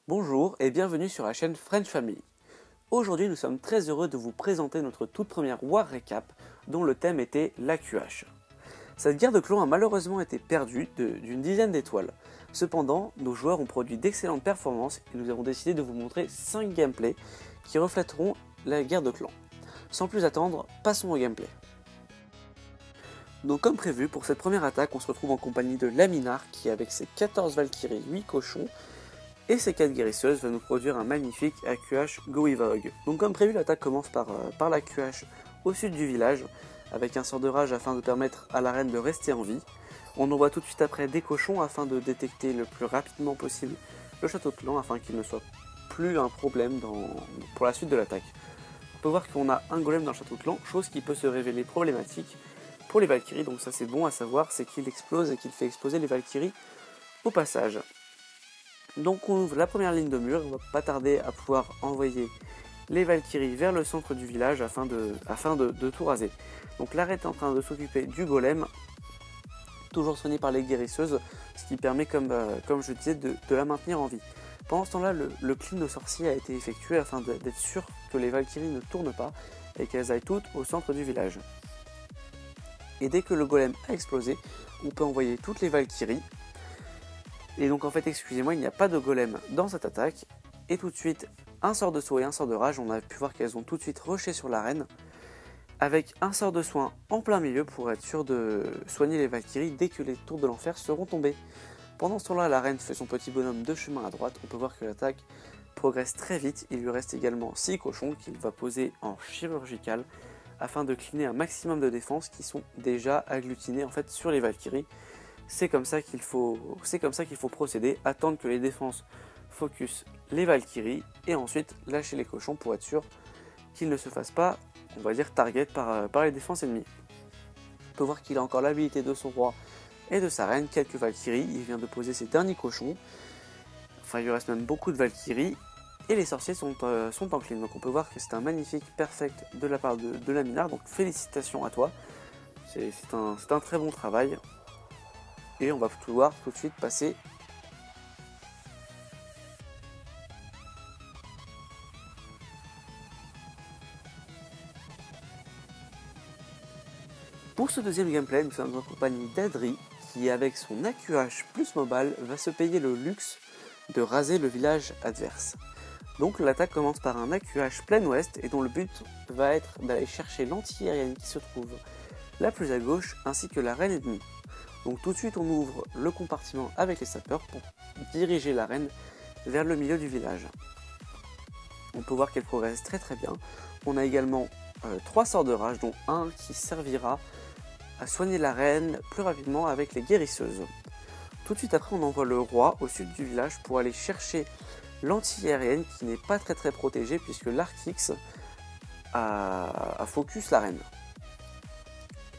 Bonjour et bienvenue sur la chaîne French Family. Aujourd'hui nous sommes très heureux de vous présenter notre toute première War Recap dont le thème était l'AQH. Cette guerre de clans a malheureusement été perdue d'une dizaine d'étoiles. Cependant, nos joueurs ont produit d'excellentes performances et nous avons décidé de vous montrer 5 gameplays qui reflèteront la guerre de clans. Sans plus attendre, passons au gameplay. Donc comme prévu, pour cette première attaque, on se retrouve en compagnie de Laminar qui avec ses 14 Valkyries, 8 cochons et ses 4 guérisseuses va nous produire un magnifique AQH Goivog. Donc comme prévu, l'attaque commence par l'AQH au sud du village avec un sort de rage afin de permettre à la reine de rester en vie. On envoie tout de suite après des cochons afin de détecter le plus rapidement possible le château de clan afin qu'il ne soit plus un problème pour la suite de l'attaque. On peut voir qu'on a un golem dans le château de clan, chose qui peut se révéler problématique pour les Valkyries, donc ça c'est bon à savoir, c'est qu'il explose et qu'il fait exploser les Valkyries au passage. Donc on ouvre la première ligne de mur, on va pas tarder à pouvoir envoyer les Valkyries vers le centre du village afin de tout raser. Donc l'arrêt est en train de s'occuper du golem, toujours soigné par les guérisseuses, ce qui permet comme je disais de la maintenir en vie. Pendant ce temps-là, le clean de sorcier a été effectué afin d'être sûr que les Valkyries ne tournent pas et qu'elles aillent toutes au centre du village. Et dès que le golem a explosé, on peut envoyer toutes les Valkyries. Et donc en fait, excusez-moi, il n'y a pas de golem dans cette attaque. Et tout de suite, un sort de saut et un sort de rage, on a pu voir qu'elles ont tout de suite rushé sur l'arène. Avec un sort de soin en plein milieu pour être sûr de soigner les Valkyries dès que les tours de l'enfer seront tombées. Pendant ce temps-là, la reine fait son petit bonhomme de chemin à droite. On peut voir que l'attaque progresse très vite. Il lui reste également 6 cochons qu'il va poser en chirurgical afin de cleaner un maximum de défenses qui sont déjà agglutinés en fait sur les Valkyries. C'est comme ça qu'il faut procéder, attendre que les défenses focus les Valkyries et ensuite lâcher les cochons pour être sûr qu'ils ne se fassent pas, on va dire, target par les défenses ennemies. On peut voir qu'il a encore l'habilité de son roi et de sa reine, quelques Valkyries, il vient de poser ses derniers cochons, enfin il lui reste même beaucoup de Valkyries. Et les sorciers sont en clean, donc on peut voir que c'est un magnifique perfect de la part de Laminar, donc félicitations à toi, c'est un très bon travail. Et on va pouvoir tout de suite passer pour ce deuxième gameplay. Nous sommes en compagnie d'Adri qui avec son AQH plus mobile va se payer le luxe de raser le village adverse. Donc l'attaque commence par un AQH plein ouest et dont le but va être d'aller chercher l'anti-aérienne qui se trouve la plus à gauche ainsi que la reine ennemie. Donc tout de suite on ouvre le compartiment avec les sapeurs pour diriger la reine vers le milieu du village. On peut voir qu'elle progresse très bien. On a également 3 sorts de rage dont un qui servira à soigner la reine plus rapidement avec les guérisseuses. Tout de suite après on envoie le roi au sud du village pour aller chercher l'anti-aérienne qui n'est pas très protégée puisque l'Arctix a focus la reine.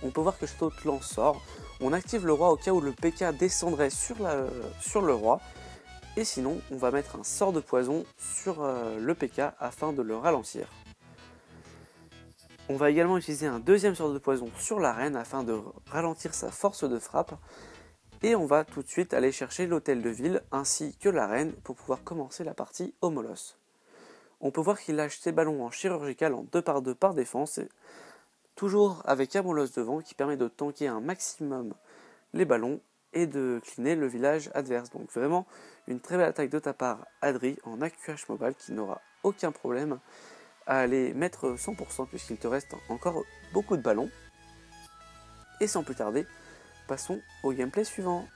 On peut voir que le château de clan sort, on active le roi au cas où le PK descendrait sur le roi, et sinon on va mettre un sort de poison sur le PK afin de le ralentir. On va également utiliser un deuxième sort de poison sur la reine afin de ralentir sa force de frappe, et on va tout de suite aller chercher l'hôtel de ville ainsi que la reine pour pouvoir commencer la partie au molosse. On peut voir qu'il lâche ses ballons en chirurgical en 2x2 par défense, toujours avec un molosse devant qui permet de tanker un maximum les ballons et de cleaner le village adverse. Donc vraiment une très belle attaque de ta part Adri en AQH mobile qui n'aura aucun problème à aller mettre 100% puisqu'il te reste encore beaucoup de ballons. Et sans plus tarder, passons au gameplay suivant.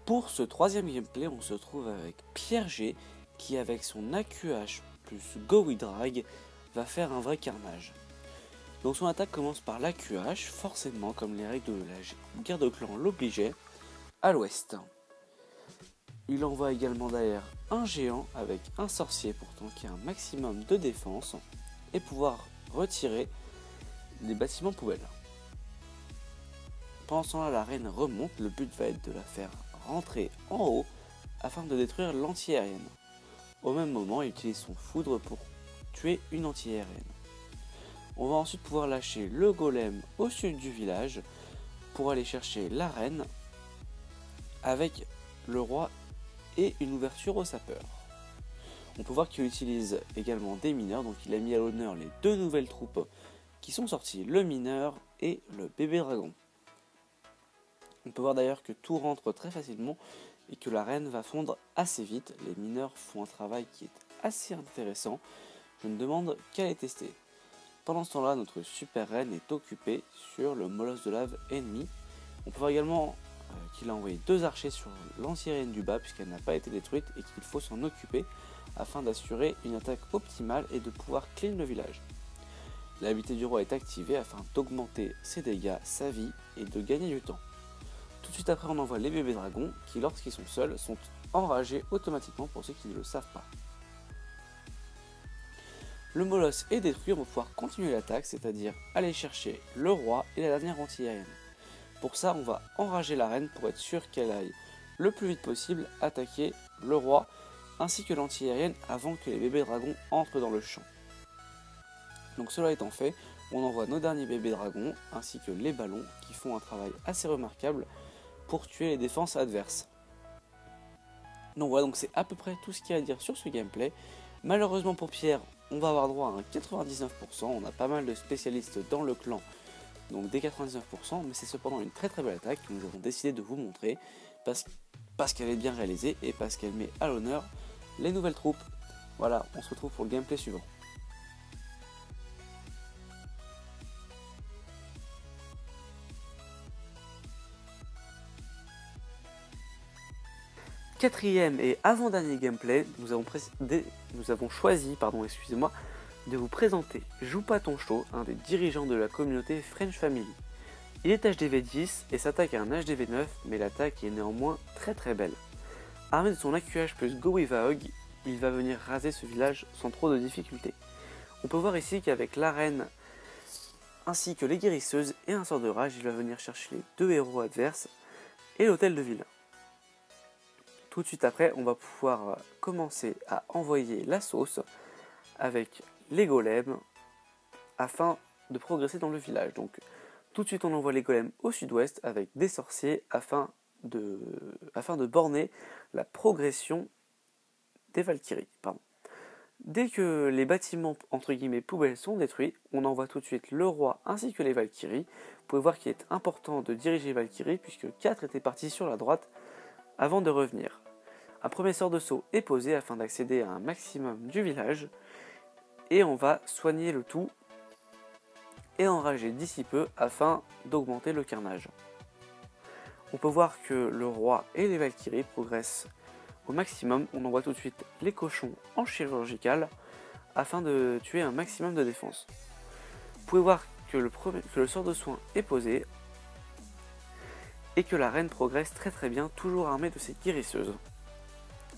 Pour ce troisième gameplay, on se trouve avec Pierre G qui avec son AQH plus Gowidrag va faire un vrai carnage. Donc son attaque commence par l'AQH, forcément comme les règles de la guerre de clan l'obligeaient, à l'ouest. Il envoie également derrière un géant avec un sorcier pour tanker un maximum de défense et pouvoir retirer les bâtiments poubelles. Pendant ce temps-là, la reine remonte, le but va être de la faire rentrer en haut afin de détruire l'anti-aérienne. Au même moment, il utilise son foudre pour tuer une anti-aérienne. On va ensuite pouvoir lâcher le golem au sud du village pour aller chercher la reine avec le roi et une ouverture au sapeur. On peut voir qu'il utilise également des mineurs, donc il a mis à l'honneur les deux nouvelles troupes qui sont sorties, le mineur et le bébé dragon. On peut voir d'ailleurs que tout rentre très facilement et que la reine va fondre assez vite. Les mineurs font un travail qui est assez intéressant. Je me demande qu'à les tester. Pendant ce temps-là, notre super reine est occupée sur le molosse de lave ennemi. On peut voir également qu'il a envoyé deux archers sur l'anti-aérienne du bas puisqu'elle n'a pas été détruite et qu'il faut s'en occuper afin d'assurer une attaque optimale et de pouvoir clean le village. L'habilité du roi est activée afin d'augmenter ses dégâts, sa vie et de gagner du temps. Tout de suite après, on envoie les bébés dragons qui, lorsqu'ils sont seuls, sont enragés automatiquement pour ceux qui ne le savent pas. Le molosse est détruit, on va pouvoir continuer l'attaque, c'est-à-dire aller chercher le roi et la dernière anti-aérienne. Pour ça, on va enrager la reine pour être sûr qu'elle aille le plus vite possible attaquer le roi ainsi que l'anti-aérienne avant que les bébés dragons entrent dans le champ. Donc cela étant fait, on envoie nos derniers bébés dragons ainsi que les ballons qui font un travail assez remarquable pour tuer les défenses adverses. Donc voilà, donc c'est à peu près tout ce qu'il y a à dire sur ce gameplay. Malheureusement pour Pierre, on va avoir droit à un 99%, on a pas mal de spécialistes dans le clan, donc des 99%, mais c'est cependant une très belle attaque que nous avons décidé de vous montrer parce qu'elle est bien réalisée et parce qu'elle met à l'honneur les nouvelles troupes. Voilà, on se retrouve pour le gameplay suivant. Quatrième et avant-dernier gameplay, nous avons choisi de vous présenter Joupa Toncho, un des dirigeants de la communauté French Family. Il est HDV 10 et s'attaque à un HDV 9, mais l'attaque est néanmoins très belle. Armé de son AQH plus Gowivaog, il va venir raser ce village sans trop de difficultés. On peut voir ici qu'avec l'arène ainsi que les guérisseuses et un sort de rage, il va venir chercher les deux héros adverses et l'hôtel de ville. Tout de suite après, on va pouvoir commencer à envoyer la sauce avec les golems afin de progresser dans le village. Donc tout de suite on envoie les golems au sud-ouest avec des sorciers afin de borner la progression des Valkyries. Dès que les bâtiments entre guillemets poubelles sont détruits, on envoie tout de suite le roi ainsi que les Valkyries. Vous pouvez voir qu'il est important de diriger les Valkyries puisque 4 étaient partis sur la droite avant de revenir. Un premier sort de saut est posé afin d'accéder à un maximum du village et on va soigner le tout et enrager d'ici peu afin d'augmenter le carnage. On peut voir que le roi et les Valkyries progressent au maximum. On envoie tout de suite les cochons en chirurgical afin de tuer un maximum de défense. Vous pouvez voir que le sort de soin est posé et que la reine progresse très bien, toujours armée de ses guérisseuses.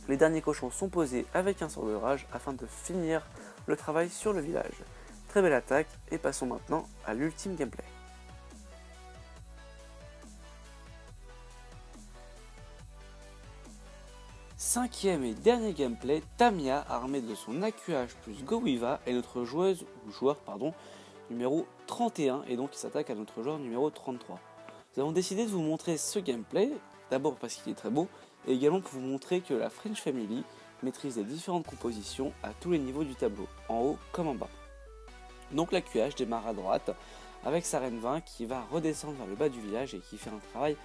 Les derniers cochons sont posés avec un sort de rage afin de finir le travail sur le village. Très belle attaque et passons maintenant à l'ultime gameplay. Cinquième et dernier gameplay, Tamia, armée de son AQH plus Gowiva, est notre joueur numéro 31 et donc il s'attaque à notre joueur numéro 33. Nous avons décidé de vous montrer ce gameplay, d'abord parce qu'il est très beau, et également pour vous montrer que la French Family maîtrise les différentes compositions à tous les niveaux du tableau, en haut comme en bas. Donc la QH démarre à droite avec sa reine 20 qui va redescendre vers le bas du village et qui fait un travail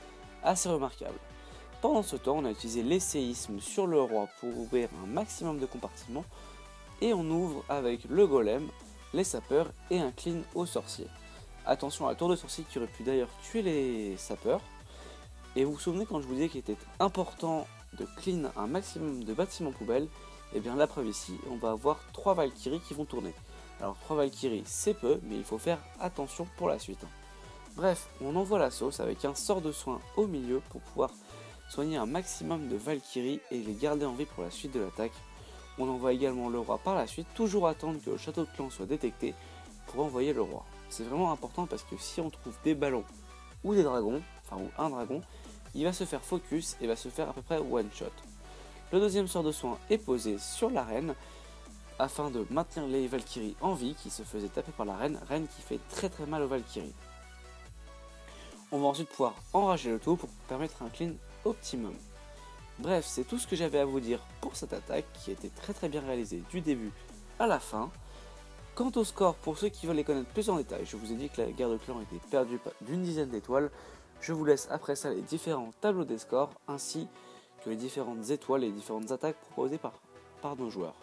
assez remarquable. Pendant ce temps, on a utilisé les séismes sur le roi pour ouvrir un maximum de compartiments et on ouvre avec le golem, les sapeurs et un clean aux sorciers. Attention à la tour de sorcier qui aurait pu d'ailleurs tuer les sapeurs. Et vous vous souvenez quand je vous disais qu'il était important de clean un maximum de bâtiments poubelles, et bien la preuve ici, on va avoir 3 Valkyries qui vont tourner. Alors 3 Valkyries c'est peu, mais il faut faire attention pour la suite. Bref, on envoie la sauce avec un sort de soin au milieu pour pouvoir soigner un maximum de Valkyries et les garder en vie pour la suite de l'attaque. On envoie également le roi par la suite, toujours attendre que le château de clan soit détecté pour envoyer le roi. C'est vraiment important parce que si on trouve des ballons ou des dragons, ou un dragon, il va se faire focus et va se faire à peu près one shot. Le deuxième sort de soin est posé sur l'arène afin de maintenir les Valkyries en vie qui se faisaient taper par la reine qui fait très mal aux Valkyries. On va ensuite pouvoir enrager le tout pour permettre un clean optimum. Bref, c'est tout ce que j'avais à vous dire pour cette attaque qui était très bien réalisée du début à la fin. Quant au score, pour ceux qui veulent les connaître plus en détail, je vous ai dit que la guerre de clans était perdue d'une dizaine d'étoiles. Je vous laisse après ça les différents tableaux des scores ainsi que les différentes étoiles et les différentes attaques proposées par nos joueurs.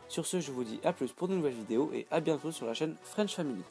Sur ce, je vous dis à plus pour de nouvelles vidéos et à bientôt sur la chaîne French Family.